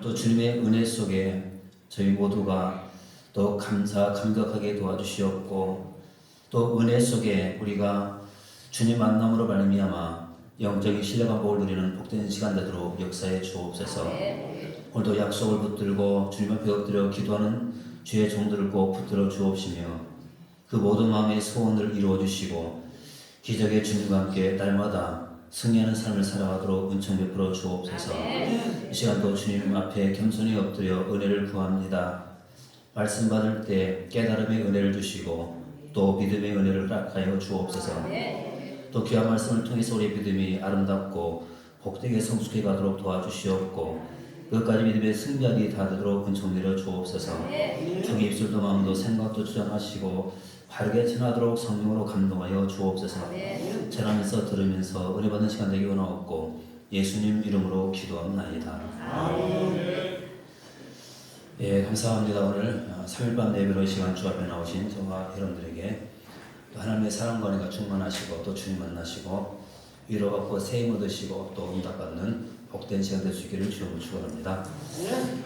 또 주님의 은혜 속에 저희 모두가 또 감격하게 도와주시옵고, 또 은혜 속에 우리가 주님 만남으로 말미암아 영적인 신뢰가 복을 누리는 복된 시간 되도록 역사해 주옵소서. 오늘도 약속을 붙들고 주님 앞에 엎드려 기도하는 주의 종들을 꼭 붙들어 주옵시며, 그 모든 마음의 소원을 이루어 주시고 기적의 주님과 함께 날마다 승리하는 삶을 살아가도록 은총 베풀어 주옵소서. 이 시간도 주님 앞에 겸손히 엎드려 은혜를 구합니다. 말씀 받을 때 깨달음의 은혜를 주시고 또 믿음의 은혜를 허락하여 주옵소서. 또 귀한 말씀을 통해서 우리의 믿음이 아름답고 복되게 성숙해 가도록 도와주시옵고, 끝까지 믿음의 승리하기 다 되도록 은총 내려 주옵소서. 종의 입술도 마음도 생각도 주장하시고 바르게 전하도록 성령으로 감동하여 주옵소서. 전하면서 들으면서 은혜 받는 시간 되기 원하옵고 예수님 이름으로 기도합나이다. 예, 감사합니다. 오늘 3일밤 예배로 시간 주 앞에 나오신 저와 여러분들에게 또 하나님의 사랑과 은혜가 충만하시고 또 주님 만나시고 위로받고 세임 얻으시고 또 응답받는 복된 시간 될 수 있기를 주님으로 축원합니다.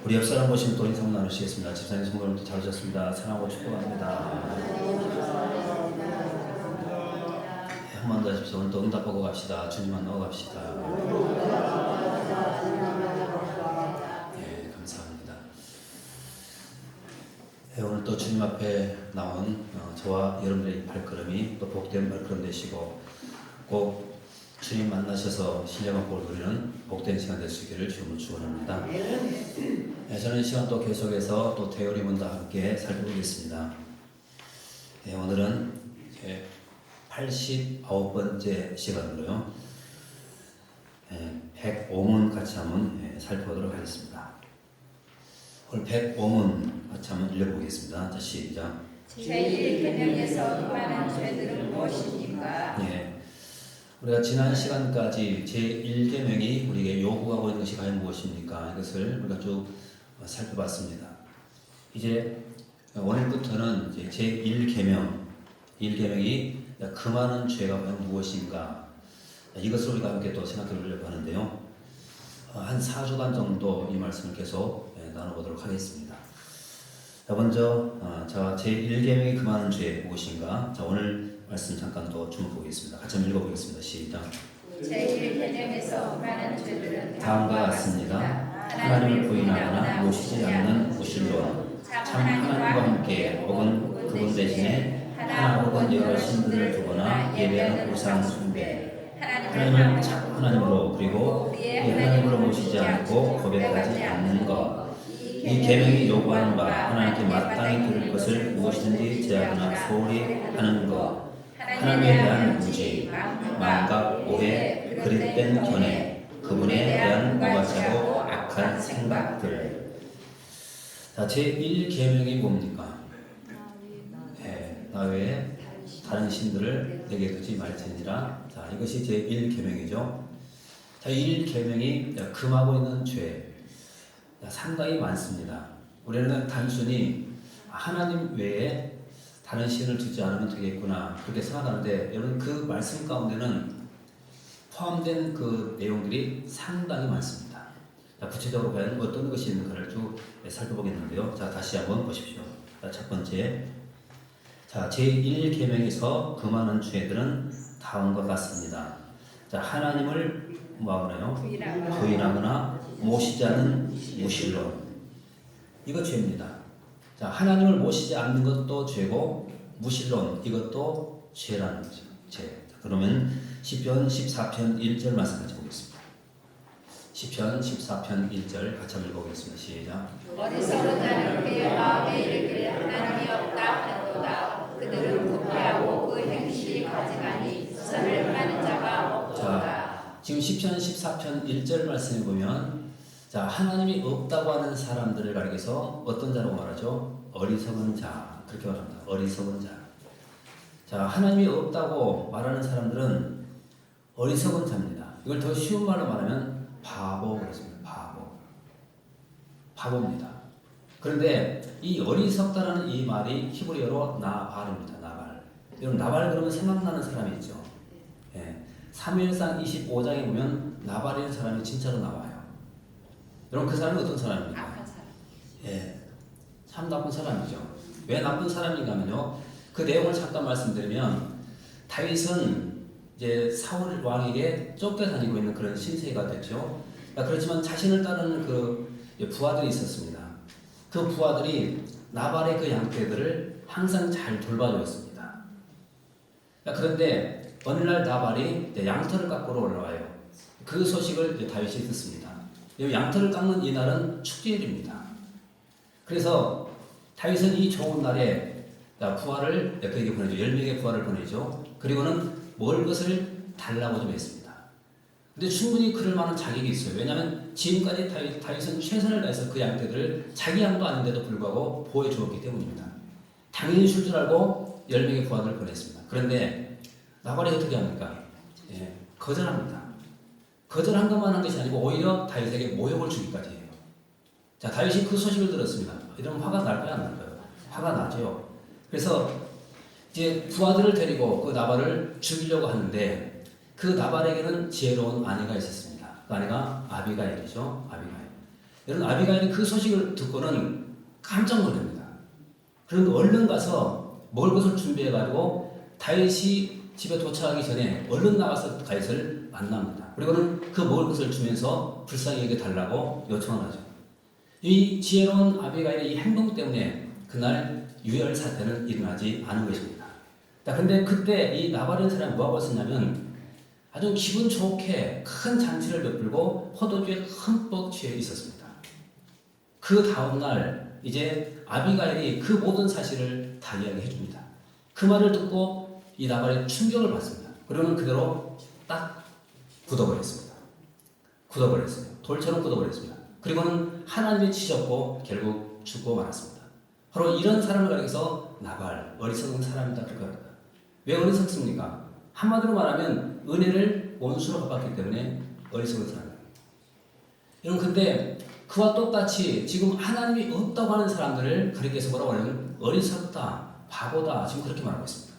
우리 옆 사람 보시면 또 인사 나누시겠습니다. 집사님 성도님도 잘 오셨습니다. 사랑하고 축복합니다. 한 번 더 하십시오. 오늘 또 응답하고 갑시다. 주님 만나고 갑시다. 네, 감사합니다. 네, 오늘 또 주님 앞에 나온 저와 여러분들의 발걸음이 또 복된 발걸음 되시고 꼭 주님 만나셔서 신령한 복을 누리는 복된 시간 될 수 있기를 주님으로 축원합니다. 네, 저는 이 시간 또 계속해서 또 대우리문과 함께 살펴보겠습니다. 네, 오늘은 89번째 시간으로요. 105문 같이 한번 살펴보도록 하겠습니다. 오늘 105문 같이 한번 읽어보겠습니다. 자, 시작. 제1계명에서 금하는 죄들은 무엇입니까? 예, 우리가 지난 시간까지 제1계명이 우리에게 요구하고 있는 것이 과연 무엇입니까? 이것을 우리가 쭉 살펴봤습니다. 이제 오늘부터는 이제 제1계명이 금하는 죄가 과연 무엇인가, 이것을 우리가 함께 또 생각해 보려고 하는데요. 한 4주간 정도 이 말씀을 계속 나눠보도록 하겠습니다. 자, 먼저 제1계명이 금하는 죄 무엇인가? 자, 오늘 말씀 잠깐 또 주목해 보겠습니다. 같이 한번 읽어보겠습니다. 시작. 제1계명에서 금하는 죄들은 다음과 같습니다. 하나님을 부인하거나 모시지 않는 무신론, 참 하나님과 함께 혹은 그분 대신에 하나 혹은 여러 신들을 두거나 예배하는 우상 숭배, 하나님을 참 하나님으로 그리고 이 하나님으로 모시지 않고 고백하지 않는 것, 이 계명이 요구하는 바 하나님께 마땅히 들을 것을 무엇이든지 제하거나 소홀히 하는 것, 하나님에 대한 무지, 망각, 오해, 그릇된 견해, 그분에 대한 무가치하고 악한 생각들. 자, 제1계명이 뭡니까? 나 외에 다른 신들을 내게 두지 말지니라. 자, 이것이 제1계명이죠. 자, 1계명이 금하고 있는 죄 상당히 많습니다. 우리는 단순히 하나님 외에 다른 신을 두지 않으면 되겠구나 그렇게 생각하는데, 여러분 그 말씀 가운데는 포함된 그 내용들이 상당히 많습니다. 자, 구체적으로 과연 어떤 것이 있는가를 쭉 살펴보겠는데요. 자, 다시 한번 보십시오. 자, 첫 번째, 자, 제1계명에서 금하는 죄들은 다음과 같습니다. 자, 하나님을 뭐하나요? 부인하거나 모시지 않는 무신론, 이거 죄입니다. 자, 하나님을 모시지 않는 것도 죄고 무신론, 이것도 죄라는 거죠. 죄. 자, 그러면 시편 14편 1절 말씀 같이 보겠습니다. 시편 14편 1절 같이 한번 읽어보겠습니다. 시작. 어리석은 자는 그의 마음에 이르기를 하나님이 없다 하는도다. 그들은 부패하고 그 행실이 가증하니 선을 행하는 자가 없도다. 자, 지금 시편 14편 1절 말씀에 보면, 자, 하나님이 없다고 하는 사람들을 가리켜서 어떤 자라고 말하죠? 어리석은 자, 그렇게 말합니다. 어리석은 자. 자, 하나님이 없다고 말하는 사람들은 어리석은 자입니다. 이걸 더 쉬운 말로 말하면 바보 그렇습니다. 바보입니다. 그런데 이 어리석다라는 이 말이 히브리어로 나발입니다. 나발. 여러분 나발 그러면 생각나는 사람이 있죠. 사무엘상 25장에 보면 나발이라는 사람이 진짜로 나와요. 여러분 그 사람은 어떤 사람입니까? 악한 사람. 예, 참 나쁜 사람이죠. 왜 나쁜 사람인가면요. 그 내용을 잠깐 말씀드리면 다윗은 이제 사울 왕에게 쫓겨다니고 있는 그런 신세가 됐죠. 그렇지만 자신을 따르는 그 부하들이 있었습니다. 그 부하들이 나발의 그 양떼들을 항상 잘 돌봐주었습니다. 그런데 어느 날 나발이 양털을 깎으러 올라와요. 그 소식을 다윗이 듣습니다. 양털을 깎는 이날은 축제일입니다. 그래서 다윗은 이 좋은 날에 부하를 그에게 보내죠. 10명의 부하를 보내죠. 그리고는 먹을 것을 달라고 좀 했습니다. 근데 충분히 그럴 만한 자격이 있어요. 왜냐하면 지금까지 다윗은 최선을 다해서 그 양떼들을 자기 양도 아닌데도 불구하고 보호해 주었기 때문입니다. 당연히 줄 줄 알고 10명의 부하들을 보냈습니다. 그런데 나발이 어떻게 합니까? 예, 거절합니다. 거절한 것만 한 것이 아니고 오히려 다윗에게 모욕을 주기까지 해요. 자, 다윗이 그 소식을 들었습니다. 이러면 화가 날까요, 안 날까요? 화가 나죠. 그래서 이제 부하들을 데리고 그 나발을 죽이려고 하는데 그 나발에게는 지혜로운 아내가 있었습니다. 그 아내가 아비가일이죠. 아비가일. 여러분 아비가일이 그 소식을 듣고는 깜짝 놀랍니다. 그런데 얼른 가서 먹을 것을 준비해가지고 다윗이 집에 도착하기 전에 얼른 나가서 다윗을 만납니다. 그리고는 그 먹을 것을 주면서 불쌍히 여겨 달라고 요청을 하죠. 이 지혜로운 아비가일의 이 행동 때문에 그날 유혈 사태는 일어나지 않은 것입니다. 그런데 그때 이 나발이라는 사람이 뭐하고 있었냐면 아주 기분 좋게 큰 잔치를 베풀고 포도주에 흠뻑 취해 있었습니다. 그 다음날 이제 아비가일이 그 모든 사실을 다 이야기해 줍니다. 그 말을 듣고 이 나발이 충격을 받습니다. 그러면 그대로 딱 굳어버렸습니다. 굳어버렸어요. 돌처럼 굳어버렸습니다. 그리고는 하나님이 치셨고 결국 죽고 말았습니다. 바로 이런 사람을 가리켜서 나발, 어리석은 사람이다 그렇게 합니다. 왜 어리석습니까? 한마디로 말하면 은혜를 원수로 갚았기 때문에 어리석은 사람입니다. 여러분 근데 그와 똑같이 지금 하나님이 없다고 하는 사람들을 가리켜서 뭐라고 하냐면 어리석다, 바보다 지금 그렇게 말하고 있습니다.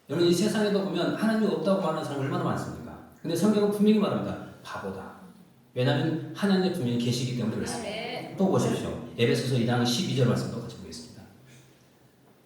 여러분 이 세상에도 보면 하나님이 없다고 하는 사람이 얼마나 많습니까? 근데 성경은 분명히 말합니다. 바보다. 왜냐하면 하나님의 분명히 계시기 때문에 그렇습니다. 또 보십시오. 에베소서 2장 12절 말씀도 같이 보겠습니다.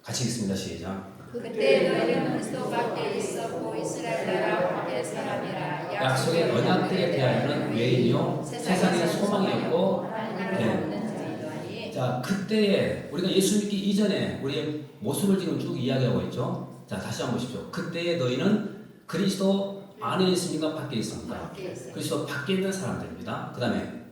같이 읽습니다. 시작. 그때 너희는 그리스도 밖에 있었고 이스라엘 나라 밖의 사람이라 약속의 언약들에 대하여는 외인이요 세상의 소망이었고 네. 자 그때에 우리가 예수 믿기 이전에 우리의 모습을 지금 쭉 이야기하고 있죠. 자 다시 한번 보십시오. 그때에 너희는 그리스도 안에 있습니까? 밖에 있습니까? 그리스도 밖에 있는 사람들입니다. 그 다음에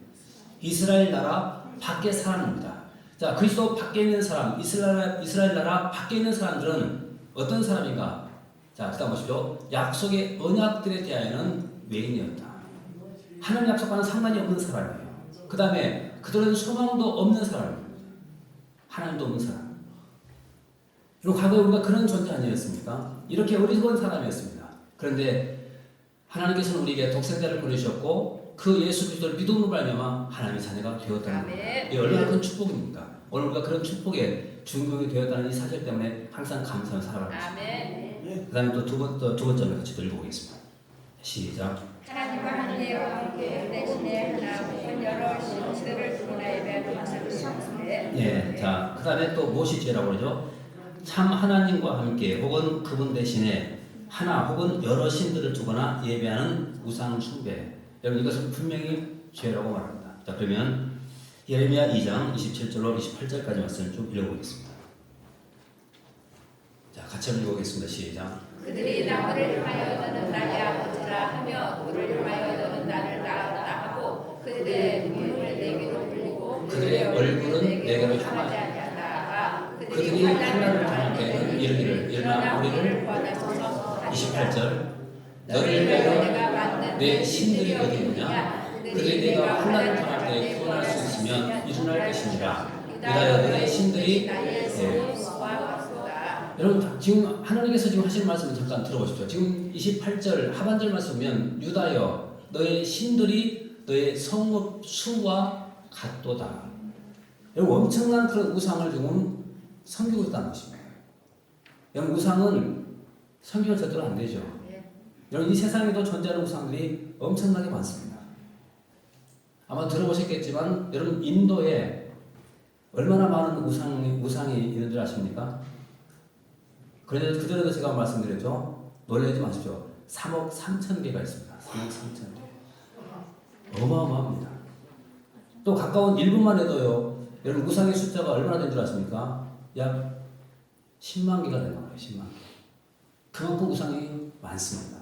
이스라엘 나라 밖의 사람입니다. 자 그리스도 밖에 있는 사람 이스라엘 나라 밖에 있는 사람들은 어떤 사람인가? 자, 그 다음 보십시오. 약속의 언약들에 대하여는 외인이었다. 하나님 약속과는 상관이 없는 사람이에요. 그 다음에 그들은 소망도 없는 사람입니다. 하나님도 없는 사람. 그리고 과거에 우리가 그런 존재 아니었습니까? 이렇게 어리석은 사람이었습니다. 그런데 하나님께서는 우리에게 독생자를 보내주셨고 그 예수 그리스도를 믿음으로 말미암아 하나님의 자녀가 되었다는 겁니다. 이 얼마나 큰 축복입니까? 오늘 우리가 그런 축복에 중용이 되었다는 이 사실 때문에 항상 감사하며 살아가고 있습니다. 그 다음에 또 두 번째를 같이 읽어보겠습니다. 시작. 하나님과 하나님과 함께 대신에 하나 혹은 여러 신들을 두고 예배하는 것을 예, 자, 그 다음에 또 무엇이 죄라고 그러죠? 참 하나님과 함께 혹은 그분 대신에 하나 혹은 여러 신들을 두거나 예배하는 우상 숭배. 여러분 이것은 분명히 죄라고 말합니다. 자, 그러면 예레미야 2장 27절로 28절까지 말씀을 좀 읽어보겠습니다. 자, 같이 읽어보겠습니다. 시작. 그들이 나무를 향하여 너는 나의 아버지라 하며 돌을 향하여 너는 나를 낳았다 하고 그들의 눈을 내게로 돌리고 그들의 얼굴은 내게로 향하지 아니하다. 그들이 환난을 당할 때는 이르기를 일어나 우리를 28절 너를 위하여 내 신들이 어디 있느냐 그들이 내가 환난을 당할 때 구원할 수 있으면 일어날 것이니라 유다여 너의 신들이 여러분 지금 하나님께서 지금 하시는 말씀을 잠깐 들어보십시오. 지금 28절 하반절 말씀 보면 유다여 너의 신들이 너의 성읍 수와 같도다. 여러분 엄청난 그런 우상을 지금 섬기고 있다는 것입니다. 여러분 우상은 섬기면 절대로 안 되죠. 여러분 이 세상에도 존재하는 우상들이 엄청나게 많습니다. 아마 들어보셨겠지만 여러분 인도에 얼마나 많은 우상이 있는 줄 아십니까? 그런데 그전에도 제가 말씀드렸죠. 놀라지 마십시오. 3억 3천 개가 있습니다. 3억 3천 개. 어마어마합니다. 또 가까운 일본만 해도요. 여러분 우상의 숫자가 얼마나 된 줄 아십니까? 약 10만 개가 되는 거예요. 10만 개. 그만큼 우상이 많습니다.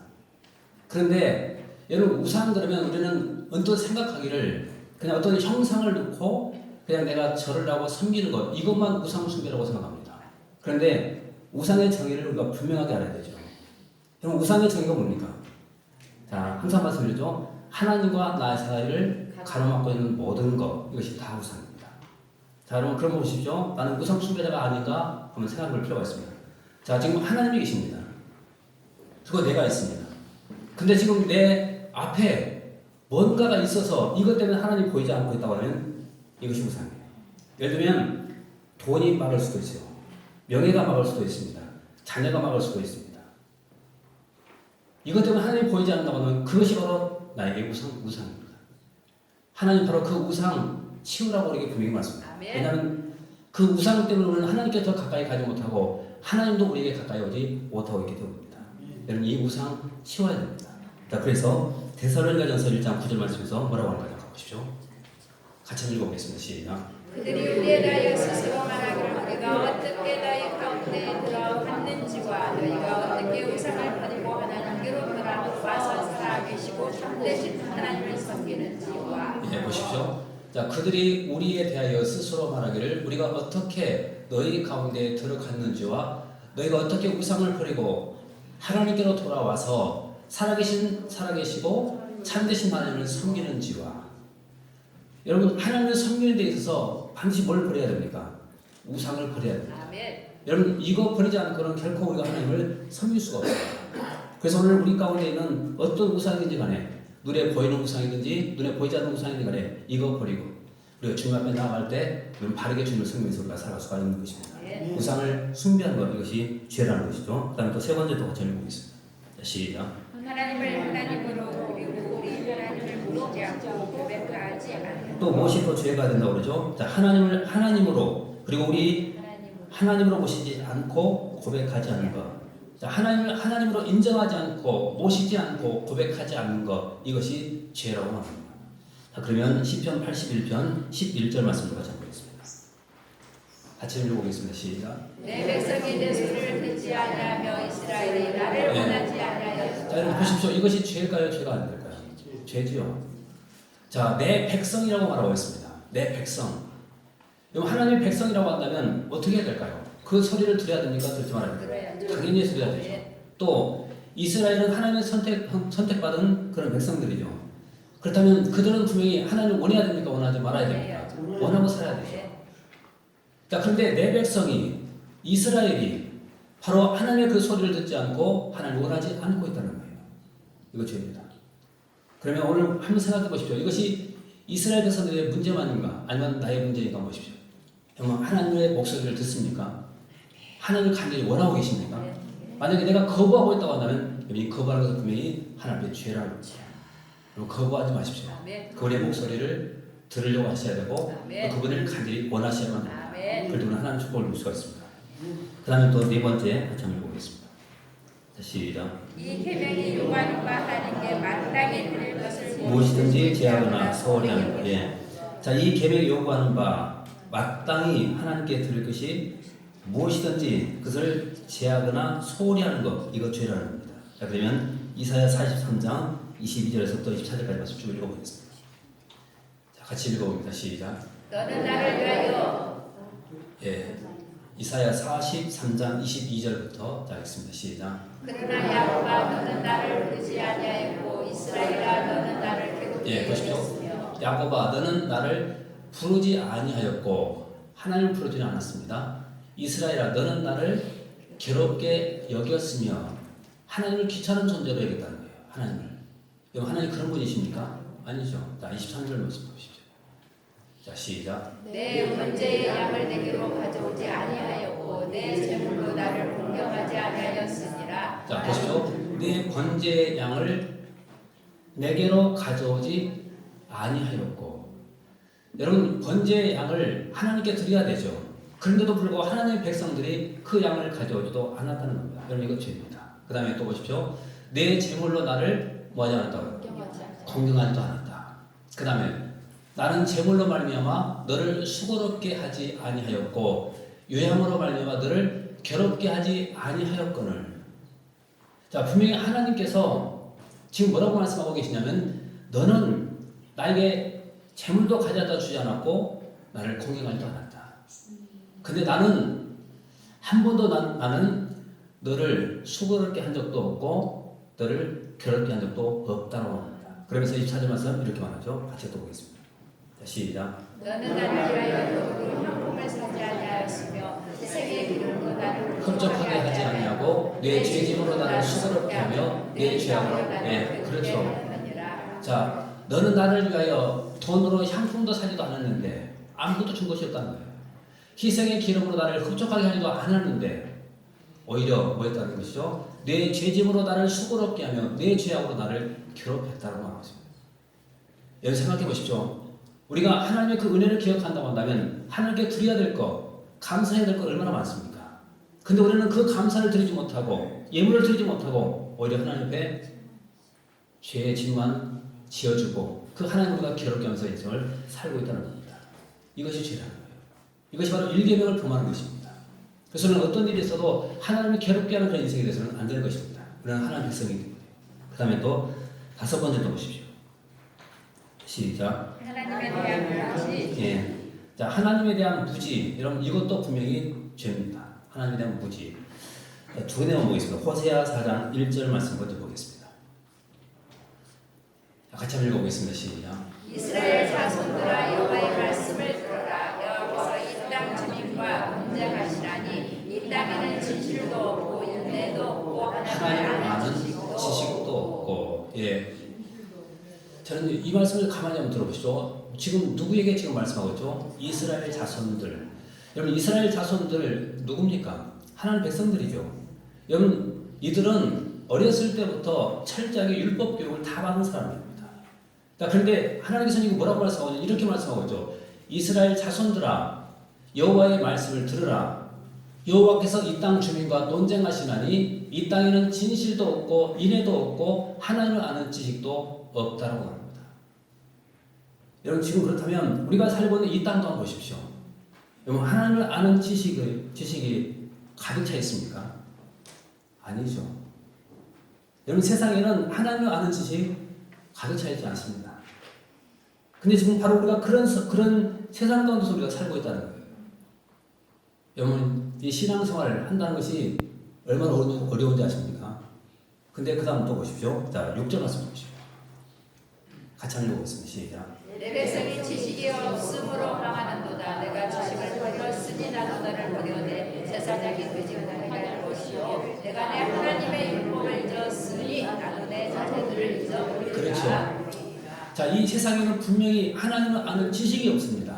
그런데 여러분 우상 그러면 우리는 언뜻 생각하기를 그냥 어떤 형상을 놓고 그냥 내가 절을 하고 섬기는 것 이것만 우상 숭배라고 생각합니다. 그런데 우상의 정의를 우리가 분명하게 알아야 되죠. 그럼 우상의 정의가 뭡니까? 자, 항상 말씀드리죠. 하나님과 나의 사이를 가로막고 있는 모든 것 이것이 다 우상입니다. 자, 여러분 그럼 보십시오. 나는 우상 숭배자가 아닌가 한번 생각해 볼 필요가 있습니다. 자, 지금 하나님이 계십니다. 그리고 내가 있습니다. 근데 지금 내 앞에 뭔가가 있어서 이것 때문에 하나님이 보이지 않고 있다고 하면 이것이 우상이에요. 예를 들면 돈이 막을 수도 있어요. 명예가 막을 수도 있습니다. 자녀가 막을 수도 있습니다. 이것 때문에 하나님이 보이지 않는다고 하면 그것이 바로 나에게 우상입니다. 하나님 바로 그 우상 치우라고 우리에게 분명히 말씀합니다. 왜냐하면 그 우상 때문에 우리는 하나님께 더 가까이 가지 못하고 하나님도 우리에게 가까이 오지 못하고 있기 때문입니다. 여러분 이 우상 치워야 됩니다. 자, 그래서 데살로니가전서 1장 9절 말씀에서 뭐라고 하는가 보십시오. 같이 읽어보겠습니다. 시작. 그들이 우리에 대하여 스스로 말하기를 우리가 어떻게 너희 가운데 들어갔는지와 너희가 어떻게 우상을 버리고 하나님께로 돌아와서 살아계시고 참되신 하나님을 섬기는지와. 예, 보십시오. 자, 그들이 우리에 대하여 스스로 말하기를 우리가 어떻게 너희 가운데 들어갔는지와 너희가 어떻게 우상을 버리고 하나님께로 돌아와서 살아계시고 참되신 하나님을 섬기는지와. 여러분 하나님을 섬기는 데 있어서 반드시 뭘 버려야 됩니까? 우상을 버려야 됩니다. 아멘. 여러분 이거 버리지 않고는 결코 우리가 하나님을 섬길 수가 없어요. 그래서 오늘 우리 가운데 있는 어떤 우상이든지 간에 눈에 보이는 우상이든지 눈에 보이지 않는 우상이든지 간에 이거 버리고 우리가 주님 앞에 나아갈 때 우리는 바르게 주님을 섬기면서 우리가 살아갈 수가 있는 것입니다. 우상을 숭배하는 것 이것이 죄라는 것이죠. 그 다음에 또 세 번째 또 같이 읽어보겠습니다. 시작. 하나님을 하나님으로 그리고 우리 하나님을 모르지 않고 고백하지 않는 또 무엇이 또 죄가 된다고 그러죠? 자, 하나님을 하나님으로 그리고 우리 하나님으로 모시지 않고 고백하지 않는 것. 자, 하나님을 하나님으로 인정하지 않고 모시지 않고 고백하지 않는 것 이것이 죄라고 말합니다. 자, 그러면 시편 81편 11절 말씀을 같이 보겠습니다. 같이 읽어보겠습니다. 시작. 내 백성이 내 소리를 듣지 아니하며 이스라엘이 나를 원하지 아니하였다. 자, 여러분 보십시오. 이것이 죄일까요? 죄가 아닐까요? 죄지요. 자, 내 백성이라고 말하고 있습니다. 내 백성. 여러분 하나님의 백성이라고 한다면 어떻게 해야 될까요? 그 소리를 들어야 됩니까? 듣지 말아야 됩니까? 당연히 들어야 되죠. 또 이스라엘은 하나님의 선택받은 그런 백성들이죠. 그렇다면 그들은 분명히 하나님을 원해야 됩니까? 원하지 말아야 됩니까? 원하고 살아야 되죠. 자, 그런데 내 백성이 이스라엘이 바로 하나님의 그 소리를 듣지 않고 하나님을 원하지 않고 있다는 거예요. 이거 죄입니다. 그러면 오늘 한번 생각해 보십시오. 이것이 이스라엘 백성들의 문제만인가? 아니면 나의 문제인가 보십시오. 여러분 하나님의 목소리를 듣습니까? 하나님을 간절히 원하고 계십니까? 만약에 내가 거부하고 있다고 한다면 여러분이 거부하는 것은 분명히 하나님의 죄라는 거죠. 여러분 거부하지 마십시오. 그분의 목소리를 들으려고 하셔야 되고 또 그분을 간절히 원하셔야만 합니다. 그러면 하나님 축복을 누릴 수가 있습니다. 그 다음에 또 네 번째 같이 한번 보겠습니다. 자, 시작. 이 계명이 요구하는 바 하나님께 마땅히 드릴 것을 무엇이든지 제하거나 소홀히 하는 것. 예. 자, 이 계명이 요구하는 바 마땅히 하나님께 드릴 것이 무엇이든지 그것을 제하거나 소홀히 하는 것 이거 죄라는 겁니다. 자, 그러면 이사야 43장 22절에서부터 24절까지 말씀 쭉 읽어보겠습니다. 자, 같이 읽어봅니다. 시작. 너는 나를 위하여 예. 이사야 43장 22절부터 하겠습니다. 시작. 그러나 야곱아 너는 나를 부르지 아니하였고 이스라엘아 너는 나를 괴롭게 예, 보십시오. 했으며 야곱아 너는 나를 부르지 아니하였고 하나님을 부르지는 않았습니다. 이스라엘아 너는 나를 괴롭게 여겼으며 하나님을 귀찮은 존재로 여겼다는 거예요. 하나님을. 여러분 하나님 그런 분이십니까? 아니죠. 자, 23절 말씀 보십시오. 자, 시작. 내 번제의 양을 내게로 가져오지 아니하였고 내 제물로 나를 공경하지 아니하였으니라. 자, 보십시오. 내 번제의 양을 내게로 가져오지 아니하였고 여러분 번제의 양을 하나님께 드려야 되죠. 그런데도 불구하고 하나님의 백성들이 그 양을 가져오지도 않았다는 겁니다. 여러분 이거 죄입니다. 그 다음에 또 보십시오. 내 제물로 나를 뭐하지 않았다고요? 공경하지도 않았다. 그 다음에 나는 제물로 말미암아 너를 수고롭게 하지 아니하였고 요양으로 말미암아 너를 괴롭게 하지 아니하였거늘. 자, 분명히 하나님께서 지금 뭐라고 말씀하고 계시냐면 너는 나에게 재물도 가져다 주지 않았고 나를 공경하지도 않았다. 근데 나는 한 번도 나는 너를 수고롭게 한 적도 없고 너를 괴롭게 한 적도 없다고 합니다. 그러면서 24절 말씀 이렇게 말하죠. 같이 또 보겠습니다. 자, 시작. 너는 나를 위하여 도구로 향품을 사지 아니하였으며 희생의 기름으로 나를 흡족하게 하지 아니하고 내 죄짐으로 나를 수고롭게 하며 내 죄악으로 그렇죠. 자, 너는 나를 위하여 돈으로 향품도 사지도 않았는데 아무것도 준 것이 없다는 거예요. 희생의 기름으로 나를 흡족하게 하지도 않았는데 오히려 뭐 했다는 것이죠? 내 죄짐으로 나를 수고롭게 하며 내 죄악으로 나를 괴롭혔다고 말하고 있습니다. 여러분 생각해 보십시오. 우리가 하나님의 그 은혜를 기억한다고 한다면 하나님께 드려야 될 것, 감사해야 될 것 얼마나 많습니까? 근데 우리는 그 감사를 드리지 못하고 예물을 드리지 못하고 오히려 하나님 앞에 죄의 짐만 지어주고 그 하나님 우리가 괴롭게 하면서 인생을 살고 있다는 겁니다. 이것이 죄라는 거예요. 이것이 바로 일계명을 범하는 것입니다. 그래서 저는 어떤 일이 있어도 하나님을 괴롭게 하는 그런 인생이 되서는 안 될 것입니다. 그런 하나님의 백성이 됩니다. 그 다음에 또 5번째 또 보십시오. 시작. 하나님에 대한 무지. 예. 자, 하나님에 대한 무지. 여러분 이것도 분명히 죄입니다. 하나님에 대한 무지. 두 개만 보겠습니다. 호세아 4장 1절 말씀 먼저 보겠습니다. 같이 한번 읽어보겠습니다. 시작. 이스라엘 자손들아 여호와의 말씀을 들어라. 여호와께서 이 땅 주민과 문제하시라니 이 땅에는 진실도 없고 인내도 없고 하나님을 하나님을 아는 아는 지식도 없고. 예. 저는 이 말씀을 가만히 한번 들어보시죠. 지금 누구에게 지금 말씀하고 있죠? 이스라엘 자손들. 여러분 이스라엘 자손들 누굽니까? 하나님 백성들이죠. 여러분 이들은 어렸을 때부터 철저하게 율법 교육을 다 받은 사람입니다. 그런데 하나님께서 지금 뭐라고 말씀하고 있냐? 이렇게 말씀하고 있죠. 이스라엘 자손들아 여호와의 말씀을 들으라. 여호와께서 이 땅 주민과 논쟁하시나니 이 땅에는 진실도 없고 인애도 없고 하나님을 아는 지식도 없다라고 합니다. 여러분 지금 그렇다면 우리가 살고 있는 이 땅도 한번 보십시오. 여러분 하나님을 아는 지식이 가득 차 있습니까? 아니죠. 여러분 세상에는 하나님을 아는 지식 가득 차 있지 않습니다. 근데 지금 바로 우리가 그런 세상 가운데서 우리가 살고 있다는 거예요. 여러분 이 신앙생활을 한다는 것이 얼마나 어려운지 아십니까? 근데 그 다음 또 보십시오. 자 6절 말씀 보십시오. 같이 한번 읽어보겠습니다. 시작. 내 백성이 지식이 없음으로 망하는도다. 내가 지식을 버렸으니 나도 너를 버려내 제사장이 되지 못할 것이요 내가 내 하나님의 율법을 잊었으니 나도 내 자녀들을 잊어버리리라. 그렇죠. 자, 이 세상에는 분명히 하나님을 아는 지식이 없습니다.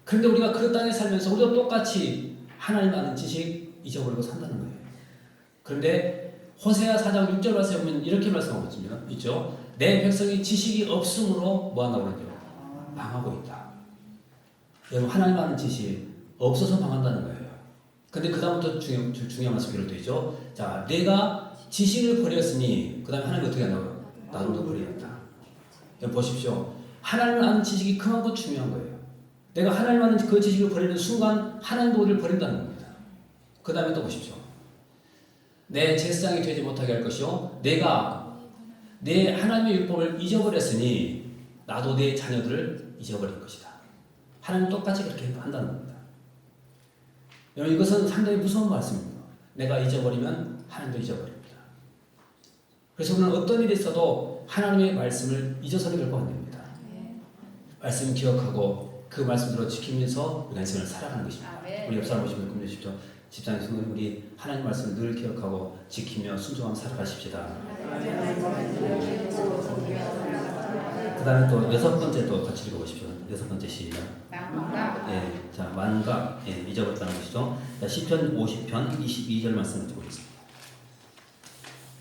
그런데 우리가 그 땅에 살면서 우리가 똑같이 하나님을 아는 지식 잊어버리고 산다는 거예요. 그런데 호세아 4장 6절 말씀에 보면 이렇게 말씀하고 있죠. 내 백성이 지식이 없음으로 뭐한다고 그러죠? 망하고 있다. 여러분 하나님 아는 지식이 없어서 망한다는 거예요. 근데 그 다음부터 중요한 말씀이 이렇게 되죠. 자, 내가 지식을 버렸으니 그 다음에 하나님 어떻게 한다고요? 나도 버리겠다. 여러분 보십시오. 하나님을 아는 지식이 그만큼 중요한 거예요. 내가 하나님 아는 그 지식을 버리는 순간 하나님도 우리를 버린다는 겁니다. 그 다음에 또 보십시오. 내 제사장이 되지 못하게 할 것이요 내가 내 하나님의 율법을 잊어버렸으니 나도 내 자녀들을 잊어버릴 것이다. 하나님 똑같이 그렇게 한다는 겁니다. 여러분 이것은 상당히 무서운 말씀입니다. 내가 잊어버리면 하나님도 잊어버립니다. 그래서 우리는 어떤 일이 있어도 하나님의 말씀을 잊어서는 결코 안 됩니다. 말씀 기억하고 그 말씀대로 지키면서 우리 인생을 살아가는 것입니다. 우리 옆 사람 보시면 꿈주십시오. 집사님 우리 하나님 말씀을 늘 기억하고 지키며 순종하며 살아가십시다. 그 다음에 또 6번째 또 같이 읽어보십시오. 6번째 시작. 예, 자 만각 잊어버렸다는 것이죠. 자 시편 50편 22절 말씀을 보겠습니다.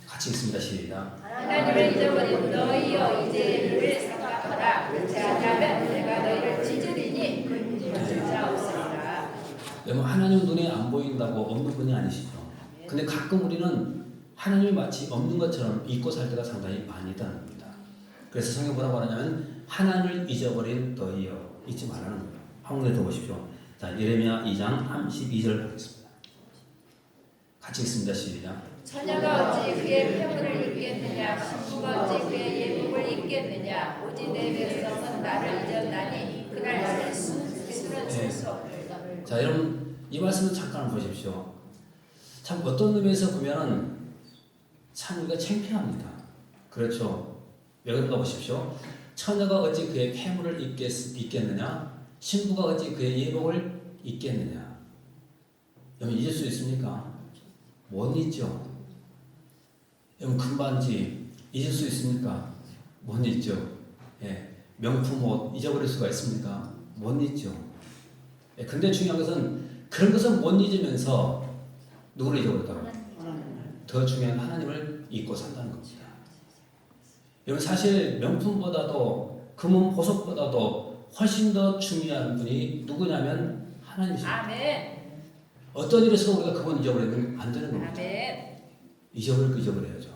같이 읽습니다. 시작. 하나님을 잊어버린 너희여 이제 이를 생각하라. 하라. 그렇지 않으면 내가 너희를 찢으리니 그인줄 자 없으리라. 여러분 하나님 눈에 안 보인다고 없는 분이 아니시죠. 근데 가끔 우리는 하나님이 마치 없는 것처럼 잊고 살 때가 상당히 많이 있다는 겁니다. 그래서 성경 뭐라고 하냐면 하나님을 잊어버린 너희여 잊지 말라는 거예요. 한국에 들어보십시오. 자, 예레미야 2장 32절 보겠습니다. 같이 읽습니다. 시작. 처녀가 어찌 그의 폐물을 입겠느냐 신부가 어찌 그의 예복을 입겠느냐 오직 내 백성은 나를 잊었나니 그날 수는 셀 수 없느니라. 자, 여러분 이 말씀을 잠깐 보십시오. 참 어떤 의미에서 보면은 참 우리가 창피합니다. 그렇죠? 왜 그런가 보십시오. 처녀가 어찌 그의 폐물을 입겠느냐 신부가 어찌 그의 예복을 입겠느냐. 여러분 잊을 수 있습니까? 못 잊죠. 여러분 금반지 잊을 수 있습니까? 못 잊죠. 예. 명품 옷 잊어버릴 수가 있습니까? 못 잊죠. 예. 근데 중요한 것은 그런 것은 못 잊으면서 누구를 잊어버렸다고? 더 중요한 하나님을 잊고 산다는 겁니다. 여러분 사실 명품보다도 금은 보석보다도 훨씬 더 중요한 분이 누구냐면 하나님이십니다. 아멘. 어떤 일에서 우리가 그분 잊어버리면 안 되는 겁니다. 아멘. 잊어버릴 거 잊어버려야죠.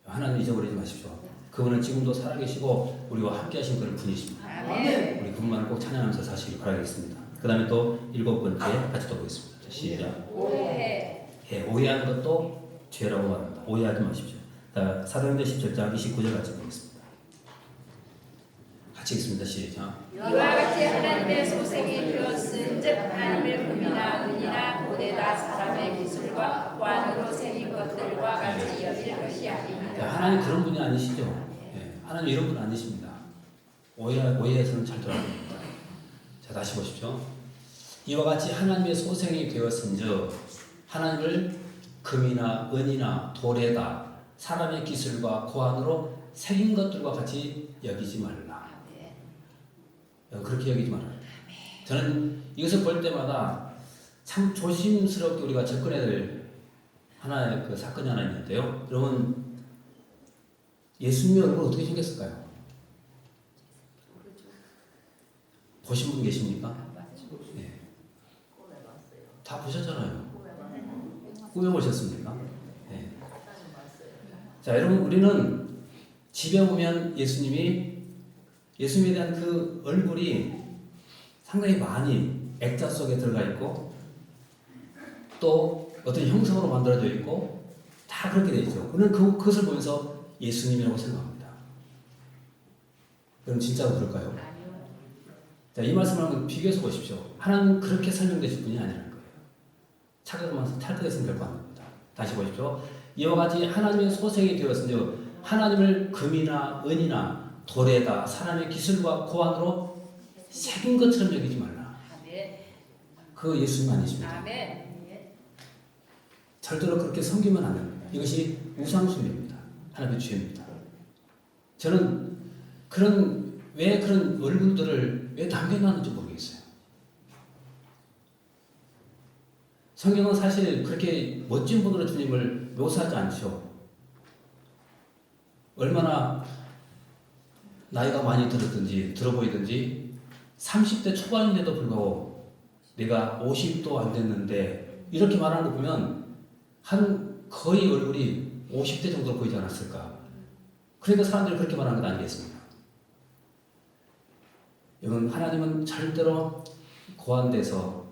하나님 잊어버리지 마십시오. 그분은 지금도 살아계시고 우리와 함께하신 그런 분이십니다. 아멘. 우리 그분만을 꼭 찬양하면서 사시길 바라겠습니다. 그 다음에 또 7번째 같이 또 보겠습니다. 시작. 오해. 예, 오해하는 것도 죄라고 말합니다. 오해하지 마십시오. 자, 사도행전 17장 29절 같이 보겠습니다. 같이 읽습니다. 시작. 이와 같이 하나님의 소생이 되었은즉 하나님의 금이나 은이나 고대다 사람의 기술과 관으로 생긴 것들과 같이 여길 것이 자, 아니니라. 하나님 그런 분이 아니시죠. 예, 하나님 이런 분 아니십니다. 오해해서는 잘 돌아갑니다. 자, 다시 보십시오. 이와 같이 하나님의 소생이 되었은즉 하나님을 금이나 은이나 돌에다 사람의 기술과 고안으로 새긴 것들과 같이 여기지 말라. 그렇게 여기지 말아요. 저는 이것을 볼 때마다 참 조심스럽게 우리가 접근해야 될 하나의 그 사건이 하나 있는데요. 여러분 예수님의 얼굴 어떻게 생겼을까요? 보신 분 계십니까? 네. 다 보셨잖아요. 꿈에 보셨습니까? 네. 자, 여러분 우리는 집에 오면 예수님에 대한 그 얼굴이 상당히 많이 액자 속에 들어가 있고 또 어떤 형상으로 만들어져 있고 다 그렇게 되어 있죠. 우리는 그것을 보면서 예수님이라고 생각합니다. 그럼 진짜로 그럴까요? 자, 이 말씀을 한번 비교해서 보십시오. 하나님은 그렇게 설명되실 분이 아니라는 거예요. 착각만 탈거했으면 결코 안 됩니다. 다시 보십시오. 이와 같이 하나님의 소생이 되었으니 하나님을 금이나 은이나 돌에다 사람의 기술과 고안으로 새긴 것처럼 여기지 말라. 그 예수님 아니십니다. 아멘. 절대로 그렇게 섬기면 안 됩니다. 이것이 우상숭배입니다. 하나님의 죄입니다. 저는 왜 그런 얼굴들을 왜 남겨놨는지 모르겠어요. 성경은 사실 그렇게 멋진 분으로 주님을 묘사하지 않죠. 얼마나 나이가 많이 들었든지 들어 보이든지 30대 초반인데도 불구하고 내가 50도 안 됐는데 이렇게 말하는 거 보면 한 거의 얼굴이 50대 정도 보이지 않았을까. 그러니까 사람들이 그렇게 말하는 건 아니겠습니까? 여러분 하나님은 절대로 고안돼서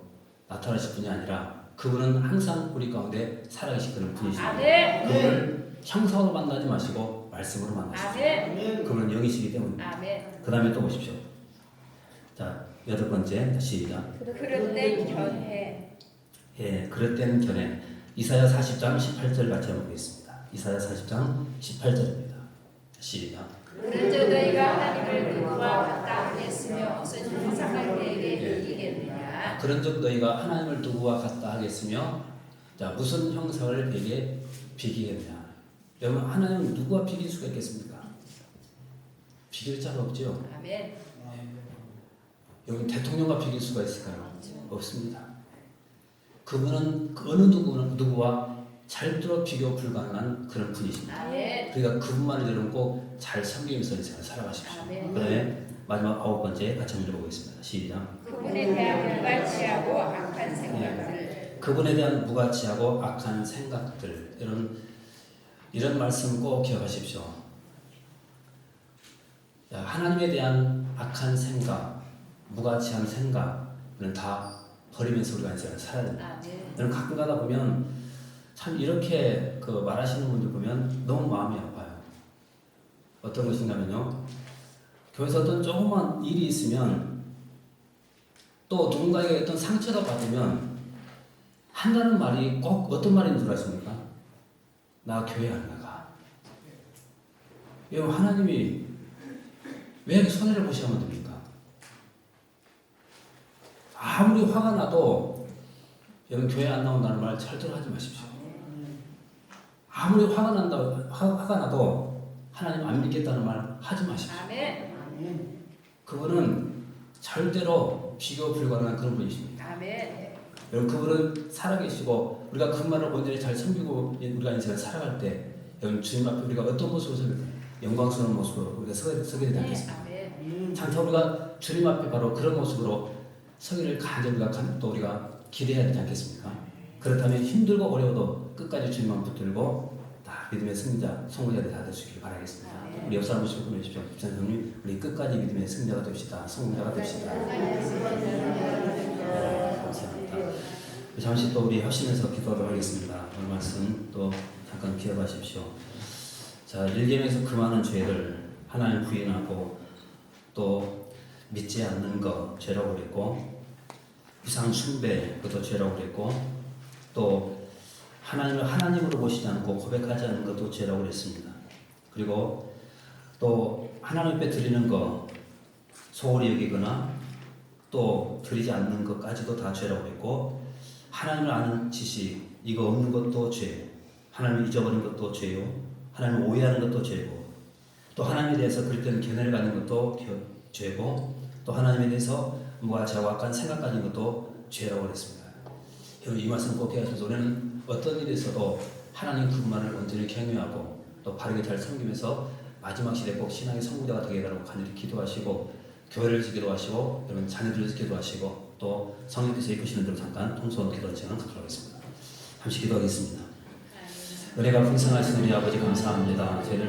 나타나실 분이 아니라 그분은 항상 우리 가운데 살아계신 그런 분이십니다. 그분을 형상으로 만나지 마시고 말씀으로 만나십시오. 그분은 영이시기 때문입니다. 그 다음에 또 보십시오. 자, 8번째 시작. 그릇된 견해. 예, 그릇된 견해. 이사야 40장 18절 같이 한번 보겠습니다. 이사야 40장 18절입니다. 시작. 그런즉 너희가 하나님을 누구와 같다 하겠으며 무슨 형상을 그에게 비기겠느냐. 그런즉 너희가 하나님을 누구와 같다 하겠으며 자 무슨 형상을 그에게 비기겠느냐. 여러분 하나님은 누구와 비길 수가 있겠습니까? 비길 자가 없죠. 아멘. 여러분 대통령과 비길 수가 있을까요? 없습니다. 그분은 그 어느 누구와 절대로 비교 불가능한 그런 분이십니다. 아멘. 그러니까 그분만을 여러분 꼭 잘 섬기면서 인생을 살아가십시오. 아멘. 그다음에 마지막 9번째 같이 한번 읽어보겠습니다. 시작. 그분에 대한 무가치하고 악한 생각을 그분에 대한 무가치하고 악한 생각들, 이런 말씀 꼭 기억하십시오. 자, 하나님에 대한 악한 생각, 무가치한 생각은 다 버리면서 우리가 인생을 살아야 됩니다. 아멘. 여러분 가끔 가다 보면 참 이렇게 말하시는 분들 보면 너무 마음이 아파요. 어떤 것인가면요, 교회에서 어떤 조그만 일이 있으면 또 누군가에게 어떤 상처가 받으면 한다는 말이 꼭 어떤 말인 줄 아십니까? 나 교회 안 나가. 여러분 하나님이 왜 손해를 보시면 됩니까? 아무리 화가 나도 여러분 교회 안 나온다는 말 절대로 하지 마십시오. 아무리 화가 나도 하나님 안 믿겠다는 말 하지 마십시오. 아멘. 그분은 절대로 비교 불가능한 그런 분이십니다. 아멘. 여러분 그분은 살아계시고 우리가 그 말을 온전히 잘 섬기고 우리가 인생을 살아갈 때 여러분 주님 앞에 우리가 어떤 모습으로 서게 영광스러운 모습으로 우리가 서게 되지 않겠습니까? 아멘. 장차 우리가 주님 앞에 바로 그런 모습으로 서기를 간절히 우리가 기대해야 되지 않겠습니까? 그렇다면 힘들고 어려워도 끝까지 주님만 붙들고 다 믿음의 승리자, 성공자들이 다 될 수 있기를 바라겠습니다. 우리 옆 사람 모습을 보내주십시오. 집사님, 우리 끝까지 믿음의 승자가 됩시다. 성공자가 됩시다. 네, 감사합니다. 잠시 또 우리 협심해서 기도하도록 하겠습니다. 오늘 말씀 또 잠깐 기억하십시오. 자, 1계명에서 그 많은 죄를 하나님 부인하고 또 믿지 않는 것 죄라고 그랬고, 우상 숭배 그것도 죄라고 그랬고, 또 하나님을 하나님으로 보시지 않고 고백하지 않는 것도 죄라고 그랬습니다. 그리고 또 하나님 앞에 드리는 것 소홀히 여기거나 또 드리지 않는 것까지도 다 죄라고 그랬고, 하나님을 아는 지식 이거 없는 것도 죄, 하나님을 잊어버린 것도 죄요, 하나님을 오해하는 것도 죄고, 또 하나님에 대해서 그릇된 견해를 가진 것도 죄고, 또 하나님에 대해서 무가치하고 악한 생각 가진 것도 죄라고 그랬습니다. 여러분 이 말씀 꼭 기억하셔서 우리는 어떤 일에 있어도 하나님 그분만을 온전히 경외하고 또 바르게 잘 섬기면서 마지막 시대에 꼭 신앙의 성부자가 되게 해달라고 간절히 기도하시고, 교회를 지기도 하시고 여러분 자녀들을 지기도 하시고 또 성령께서 이끄시는 대로 잠깐 통솔 기도하는 시간을 갖도록 하겠습니다. 잠시 기도하겠습니다. 은혜가 풍성하신 우리 아버지 감사합니다. 저희를